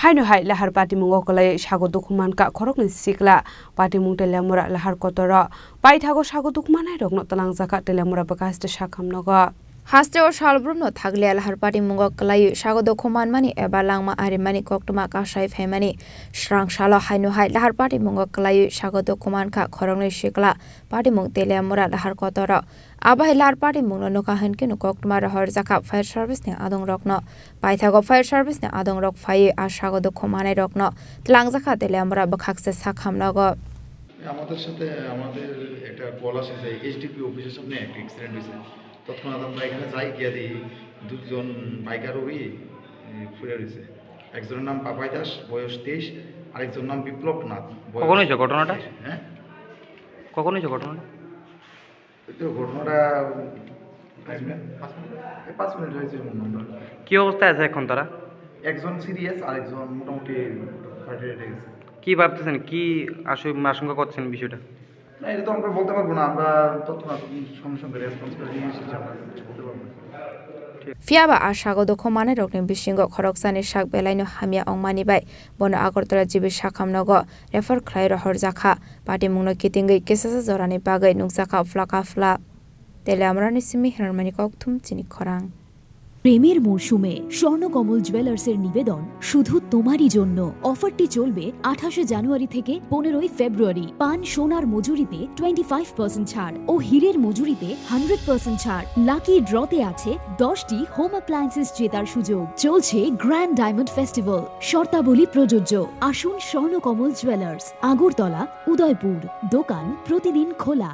Haino hai Lahar Patimungo Kwlaiwi Sago Dukhumankha Khoroknwi Sikla Patimungo telemura Lahar kotoro paithago Sago Dukhumankhai rokno talangjaka telemura bakaste sakhamnogo Hasteo Shalbrumno Taglia Lahar Patimungo Kwlaiwi Sago Dukhumanmani eba langma arimani koktuma kasai phaimani shrang shala Haino hai Lahar Patimungo Kwlaiwi Sago Dukhumankha Khoroknwi Sikla Patimungo telemura Lahar kotoro abai Lahar Patimungo noka henke no koktuma rahar jaka fire service ne adong rokno paithago fire service ne adong rok phai a Sago Dukhumanai rokno talangjaka telemura bakakse sakhamnogo আমাদের সাথে আমাদের একটা call আসে যে HDP অফিসের সামনে একটা accident হয়েছে তৎক্ষণাৎ আমরা এখানে যাই গিয়ে দিই দুজন বাইকার রোগী ফুরে রয়েছে একজনের নাম পাপাই দাস বয়স 23 আরেকজনের নাম বিপ্লব নাথ কখন হয়েছে ঘটনাটা হ্যাঁ কখন হয়েছে ঘটনাটা তো ঘটনাটা 5 মিনিট হয়েছে কি অবস্থায় আছে এখন তারা একজন সিরিয়াস আরেকজন মোটামুটি ফার্স্ট এড গেছে কি ভাবতেছেন কি আশঙ্কা করছেন বিষয়টা না এটা তো আমরা বলতে পারবো না আমরা তৎক্ষণাৎ সঙ্গে সঙ্গে রেসপন্সিবিলিটি নিয়েছি আমরা বলতে পারবো Fiaba a Sago Dukhumanai rokni bisingo khoroksani sak belaino hamia ongmani bai bono agortala jibi sakhamnogo refer khlai rahor jakha Patimungno kitingei kesasa jorani bagai nukjaka flaka fla telamrani simi hermani kokthum Chini Khorang প্রেমের মরশুমে স্বর্ণকমল জুয়েলার্সের নিবেদন শুধু তোমারই জন্য অফারটি চলবে 28 জানুয়ারি থেকে 15 ফেব্রুয়ারি পান সোনার মজুরিতে 25% ছাড় ও হীরের মজুরিতে 100% ছাড় লাকি ড্রতে আছে 10টি হোম অ্যাপ্লায়েন্সেস জেতার সুযোগ চলছে গ্র্যান্ড ডায়মন্ড ফেস্টিভ্যাল শর্তাবলী প্রযোজ্য আসুন স্বর্ণকমল জুয়েলার্স আগরতলা উদয়পুর দোকান প্রতিদিন খোলা